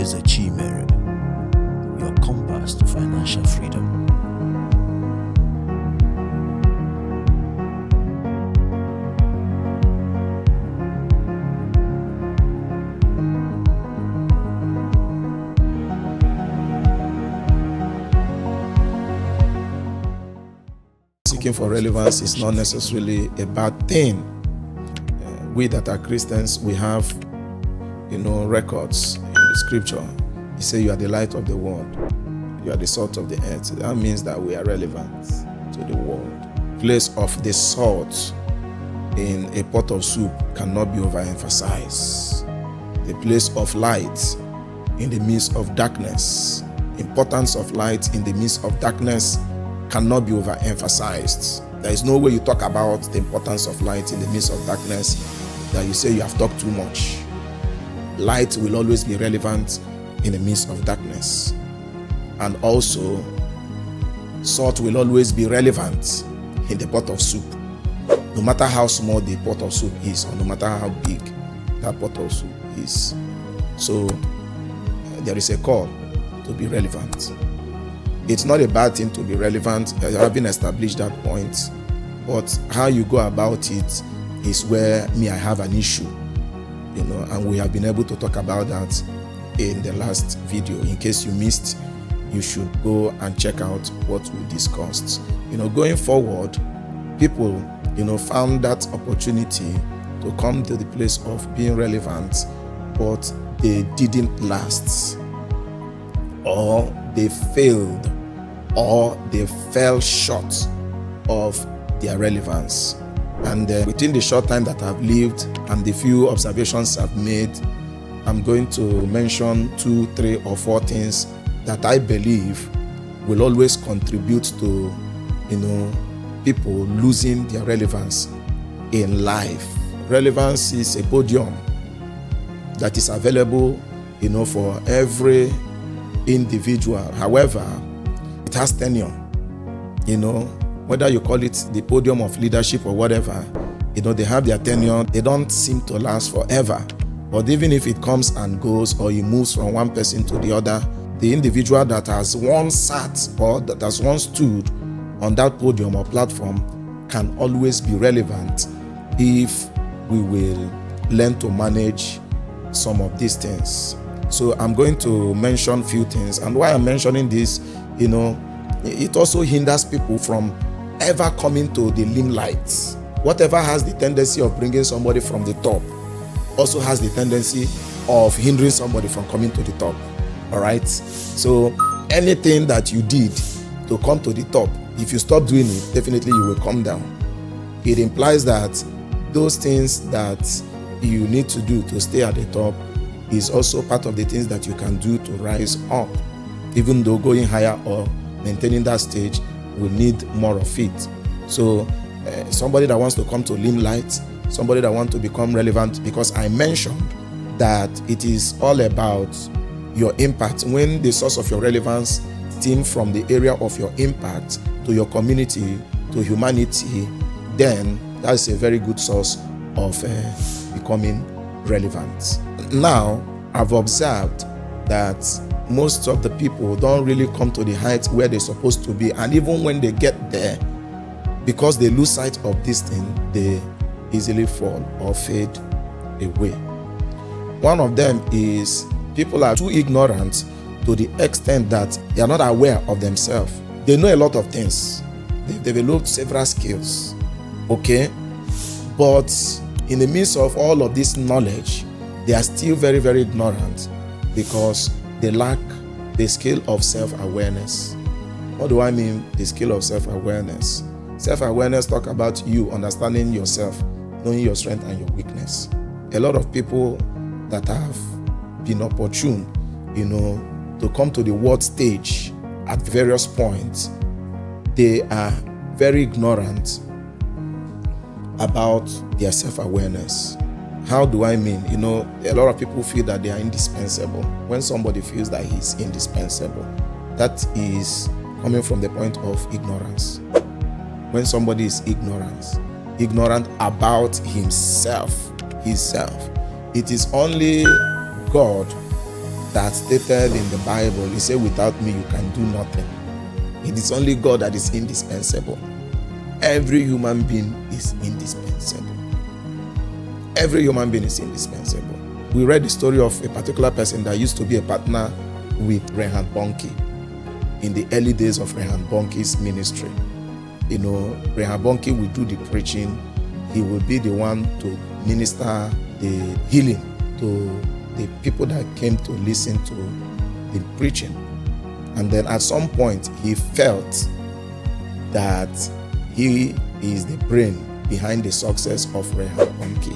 Ezechimere, your compass to financial freedom. Seeking for relevance is not necessarily a bad thing. We that are Christians, we have, records in the scripture. He said, "You are the light of the world. You are the salt of the earth." That means that we are relevant to the world. Place of the salt in a pot of soup cannot be overemphasized. The place of light in the midst of darkness. Importance of light in the midst of darkness cannot be overemphasized. There is no way you talk about the importance of light in the midst of darkness that you say you have talked too much. Light will always be relevant in the midst of darkness. And also, salt will always be relevant in the pot of soup. No matter how small the pot of soup is, or no matter how big that pot of soup is. So, there is a call to be relevant. It's not a bad thing to be relevant. I haven't established that point. But how you go about it is where I have an issue. And we have been able to talk about that in the last video. In case you missed, you should go and check out what we discussed. Going forward, people, found that opportunity to come to the place of being relevant, but they didn't last, or they failed, or they fell short of their relevance. And within the short time that I've lived and the few observations I've made, I'm going to mention 2, 3, or 4 things that I believe will always contribute to, people losing their relevance in life. Relevance is a podium that is available, for every individual. However, it has tenure, whether you call it the podium of leadership or whatever, they have their tenure. They don't seem to last forever. But even if it comes and goes, or it moves from one person to the other, the individual that has once sat or that has once stood on that podium or platform can always be relevant if we will learn to manage some of these things. So I'm going to mention a few things. And why I'm mentioning this, it also hinders people from ever coming to the limelight. Whatever has the tendency of bringing somebody from the top also has the tendency of hindering somebody from coming to the top. All right? So anything that you did to come to the top, if you stop doing it, definitely you will come down. It implies that those things that you need to do to stay at the top is also part of the things that you can do to rise up, even though going higher or maintaining that stage will need more of it. So somebody that wants to come to limelight, somebody that wants to become relevant, because I mentioned that it is all about your impact. When the source of your relevance stems from the area of your impact to your community, to humanity, then that's a very good source of becoming relevant. Now, I've observed that most of the people don't really come to the height where they're supposed to be. And even when they get there, because they lose sight of this thing, they easily fall or fade away. One of them is people are too ignorant to the extent that they are not aware of themselves. They know a lot of things. They've developed several skills. Okay? But in the midst of all of this knowledge, they are still very, very ignorant because they lack the skill of self-awareness. What do I mean, the skill of self-awareness? Self-awareness talk about you understanding yourself, knowing your strength and your weakness. A lot of people that have been opportune, to come to the world stage at various points, they are very ignorant about their self-awareness. How do I mean? A lot of people feel that they are indispensable. When somebody feels that he's indispensable, that is coming from the point of ignorance. When somebody is ignorant about himself, it is only God that's stated in the Bible. He said, without me, you can do nothing. It is only God that is indispensable. Every human being is indispensable. Every human being is indispensable. We read the story of a particular person that used to be a partner with Reinhard Bonnke in the early days of Reinhard Bonnke's ministry. Reinhard Bonnke will do the preaching. He will be the one to minister the healing to the people that came to listen to the preaching. And then at some point, he felt that he is the brain behind the success of Reinhard Bonnke,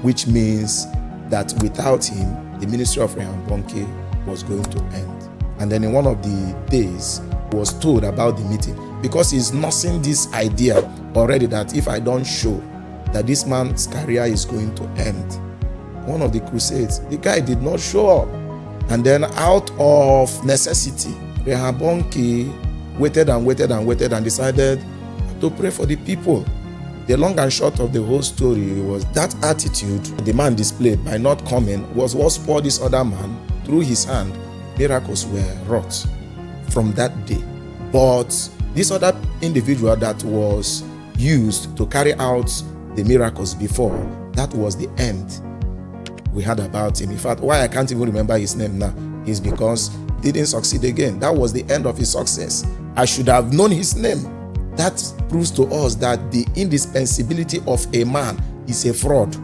which means that without him, the ministry of Reinhard Bonnke was going to end. And then in one of the days, he was told about the meeting because he's nursing this idea already that if I don't show that this man's career is going to end. One of the crusades, the guy did not show up. And then out of necessity, Reinhard Bonnke waited and decided to pray for the people. The long and short of the whole story was that attitude the man displayed by not coming was what spurred this other man. Through his hand, miracles were wrought from that day. But this other individual that was used to carry out the miracles before, that was the end we heard about him. In fact, why I can't even remember his name now is because he didn't succeed again. That was the end of his success. I should have known his name. That proves to us that the indispensability of a man is a fraud.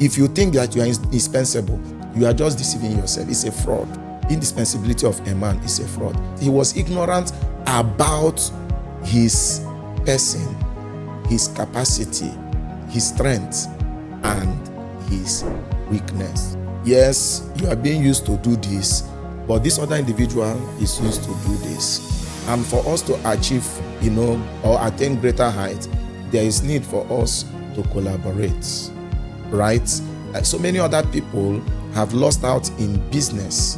If you think that you are indispensable, you are just deceiving yourself. It's a fraud. Indispensability of a man is a fraud. He was ignorant about his person, his capacity, his strength, and his weakness. Yes, you are being used to do this, but this other individual is used to do this. And for us to achieve, or attain greater height, there is need for us to collaborate, right? Like so many other people have lost out in business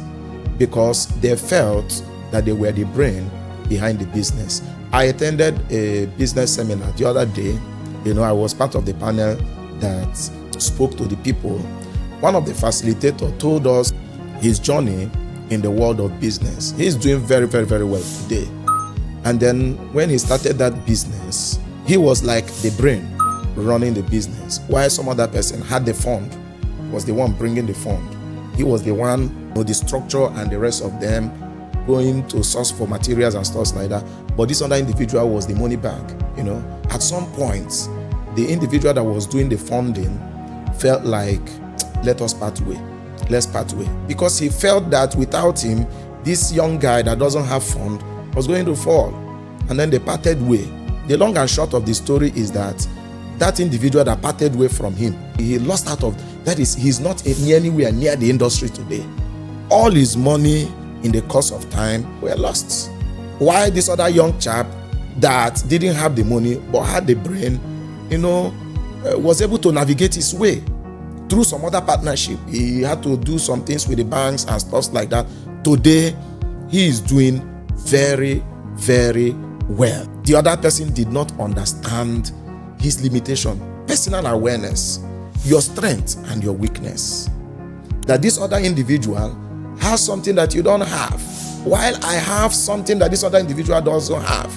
because they felt that they were the brain behind the business. I attended a business seminar the other day. I was part of the panel that spoke to the people. One of the facilitators told us his journey in the world of business. He's doing very, very, very well today. And then when he started that business, he was like the brain running the business, while some other person had the fund, was the one bringing the fund. He was the one, the structure and the rest of them going to source for materials and stuff like that. But this other individual was the money bag. At some point, the individual that was doing the funding felt like, let us part way. Let's part way. Because he felt that without him, this young guy that doesn't have fund was going to fall. And then they parted way. The long and short of the story is that that individual that parted way from him, he lost out of, that is, he's not anywhere near the industry today. All his money in the course of time were lost. While this other young chap that didn't have the money but had the brain, was able to navigate his way through some other partnership. He had to do some things with the banks and stuff like that. Today, he is doing very, very well. The other person did not understand his limitation, personal awareness, your strength and your weakness. That this other individual has something that you don't have, while I have something that this other individual doesn't have.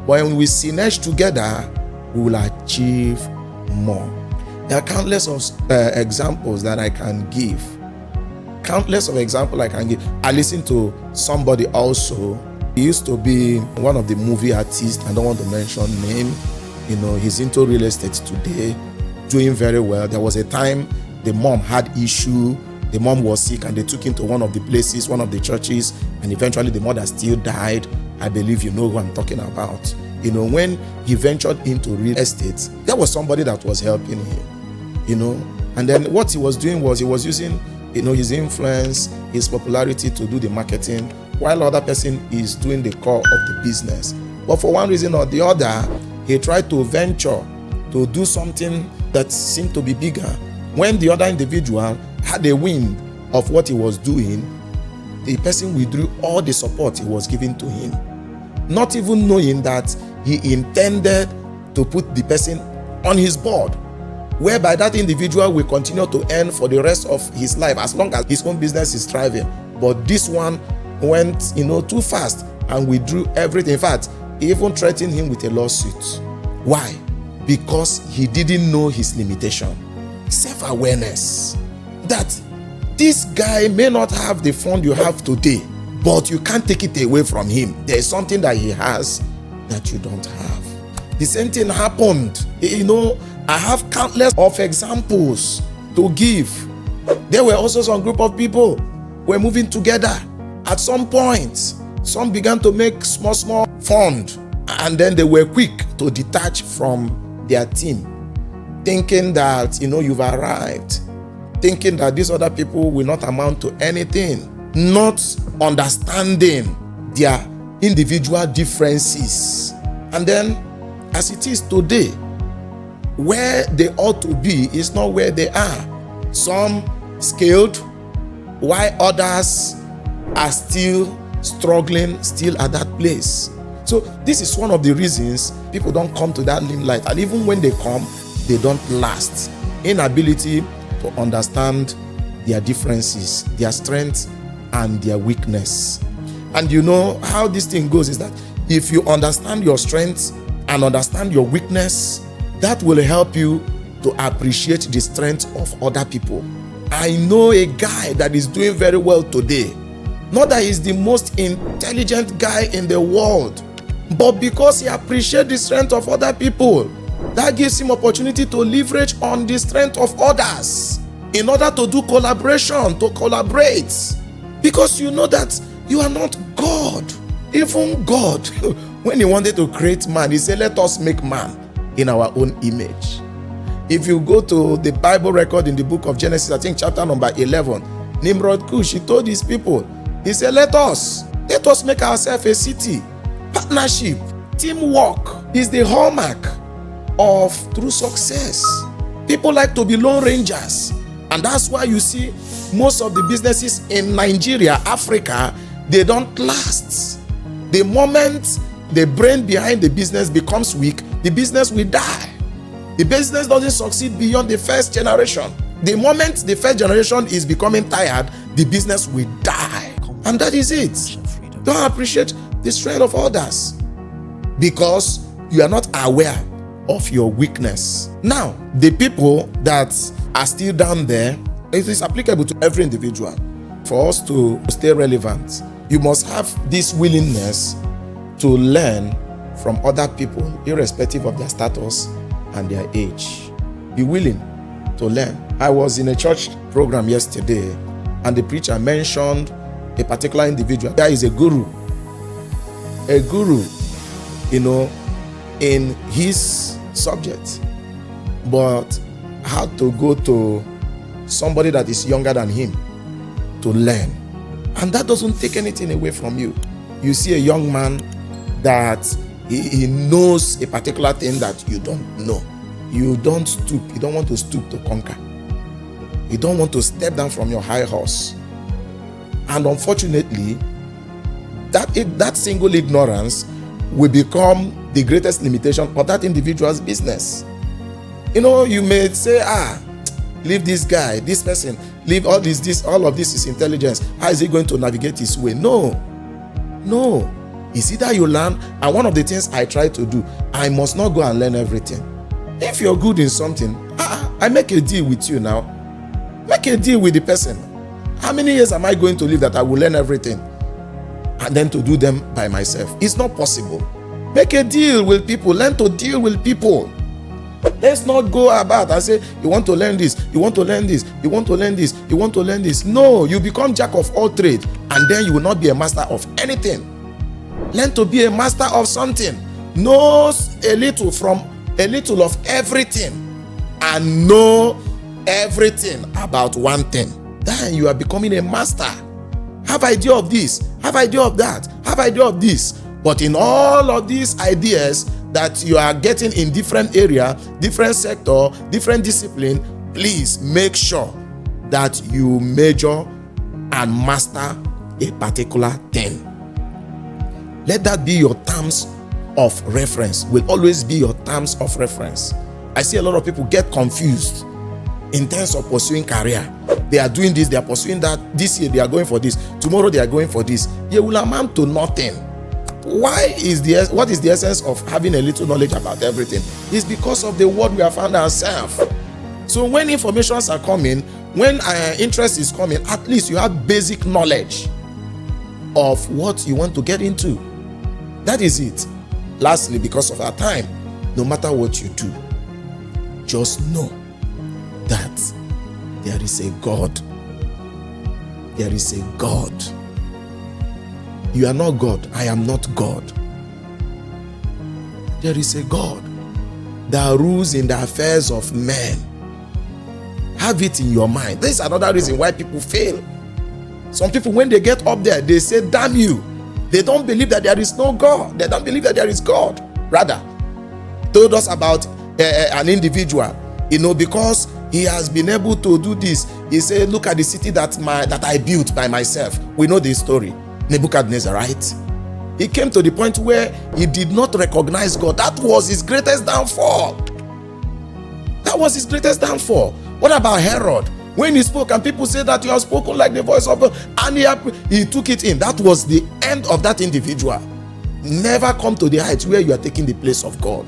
But when we synergize together, we will achieve more. There are countless of examples that I can give. Countless of examples I can give. I listened to somebody also. He used to be one of the movie artists. I don't want to mention name. He's into real estate today, doing very well. There was a time the mom had issue. The mom was sick and they took him to one of the places, one of the churches, and eventually the mother still died. I believe you know who I'm talking about. When he ventured into real estate, there was somebody that was helping him, And then what he was doing was he was using, his influence, his popularity to do the marketing, while other person is doing the core of the business. But for one reason or the other, he tried to venture to do something that seemed to be bigger. When the other individual had a wind of what he was doing, the person withdrew all the support he was giving to him, not even knowing that he intended to put the person on his board, whereby that individual will continue to earn for the rest of his life as long as his own business is thriving. But this one went, too fast and withdrew everything. In fact, he even threatened him with a lawsuit. Why? Because he didn't know his limitation. Self-awareness. That this guy may not have the fund you have today, but you can't take it away from him. There is something that he has that you don't have. The same thing happened. I have countless of examples to give. There were also some group of people were moving together. At some point, some began to make small fund, and then they were quick to detach from their team, thinking that, you've arrived, thinking that these other people will not amount to anything, not understanding their individual differences. And then, as it is today, where they ought to be is not where they are. Some scaled, while others are still struggling, still at that place. So this is one of the reasons people don't come to that limelight. And even when they come, they don't last. Inability to understand their differences, their strengths, and their weakness. And how this thing goes is that if you understand your strengths and understand your weakness, that will help you to appreciate the strength of other people. I know a guy that is doing very well today. Not that he's the most intelligent guy in the world, but because he appreciates the strength of other people, that gives him opportunity to leverage on the strength of others in order to do collaboration, to collaborate. Because you know that you are not God. Even God, when he wanted to create man, he said, let us make man in our own image. If you go to the Bible record in the book of Genesis, I think chapter number 11, Nimrod Cush, he told his people, he said, let us make ourselves a city. Partnership, teamwork is the hallmark of true success. People like to be lone rangers, and that's why you see most of the businesses in Nigeria, Africa, they don't last. The moment the brain behind the business becomes weak, the business will die. The business doesn't succeed beyond the first generation. The moment the first generation is becoming tired, the business will die. And that is it. Don't appreciate the strength of others because you are not aware of your weakness. Now, the people that are still down there, it is applicable to every individual. For us to stay relevant, you must have this willingness to learn from other people, irrespective of their status and their age. Be willing to learn. I was in a church program yesterday, and the preacher mentioned a particular individual. There is a guru, in his subject, but had to go to somebody that is younger than him to learn. And that doesn't take anything away from you. You see a young man that he knows a particular thing that you don't know. You don't stoop. You don't want to stoop to conquer. You don't want to step down from your high horse. And unfortunately, that single ignorance will become the greatest limitation of that individual's business. You may say, leave this guy, this person, leave all of this is intelligence. How is he going to navigate his way? No. It's either you learn, and one of the things I try to do, I must not go and learn everything. If you're good in something, I make a deal with you now. Make a deal with the person. How many years am I going to live that I will learn everything and then to do them by myself? It's not possible. Make a deal with people. Learn to deal with people. Let's not go about and say, you want to learn this, you want to learn this, you want to learn this, you want to learn this. No, you become jack of all trades, and then you will not be a master of anything. Learn to be a master of something. Know a little of everything, and know everything about one thing. Then you are becoming a master. Have idea of this, have idea of that, have idea of this. But in all of these ideas that you are getting in different area, different sector, different discipline, please make sure that you major and master a particular thing. Let that be your terms of reference. Will always be your terms of reference. I see a lot of people get confused in terms of pursuing career. They are doing this, they are pursuing that. This year they are going for this. Tomorrow they are going for this. You will amount to nothing. What is the essence of having a little knowledge about everything? It's because of the word we have found ourselves. So when informations are coming, when interest is coming, at least you have basic knowledge of what you want to get into. That is it. Lastly, because of our time, no matter what you do, just know that there is a God. There is a God. You are not God. I am not God. There is a God that rules in the affairs of men. Have it in your mind. This is another reason why people fail. Some people, when they get up there, they say, damn you. They don't believe that there is no God. They don't believe that there is God. Rather, told us about an individual, because he has been able to do this. He said, look at the city that I built by myself. We know this story. Nebuchadnezzar, right? He came to the point where he did not recognize God. That was his greatest downfall. That was his greatest downfall. What about Herod? When he spoke and people said that you have spoken like the voice of God, and he took it in. That was the end of that individual. Never come to the heights where you are taking the place of God,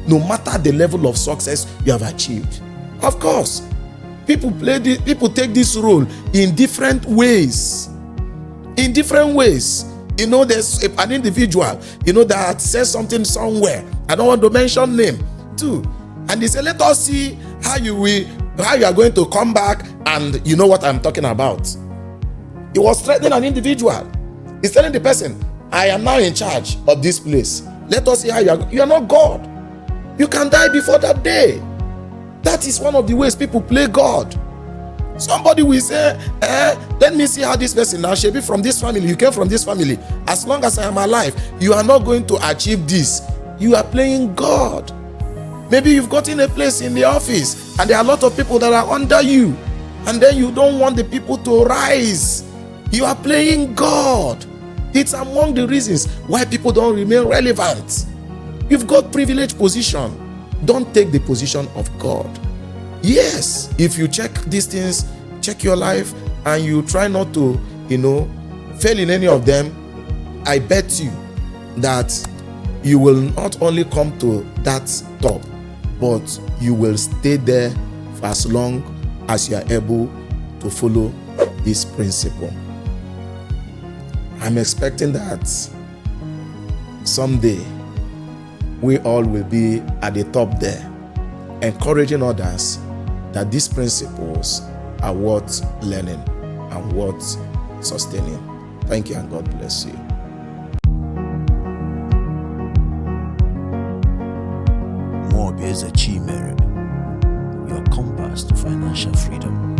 no matter the level of success you have achieved. Of course, people take this role in different ways. In different ways. There's an individual, that says something somewhere. I don't want to mention name too. And they say, let us see how you are going to come back, and you know what I'm talking about. He was threatening an individual. He's telling the person, I am now in charge of this place. Let us see how you are not God. You can die before that day. That is one of the ways people play God. Somebody will say, let me see how this person now should be from this family. You came from this family. As long as I am alive, you are not going to achieve this. You are playing God. Maybe you've gotten a place in the office and there are a lot of people that are under you, and then you don't want the people to rise. You are playing God. It's among the reasons why people don't remain relevant. You've got privileged position. Don't take the position of God. Yes, if you check these things, check your life, and you try not to, fail in any of them, I bet you that you will not only come to that top, but you will stay there for as long as you are able to follow this principle. I'm expecting that someday we all will be at the top there, encouraging others that these principles are worth learning and worth sustaining. Thank you, and God bless you. Nwaobia Ezechimere, your compass to financial freedom.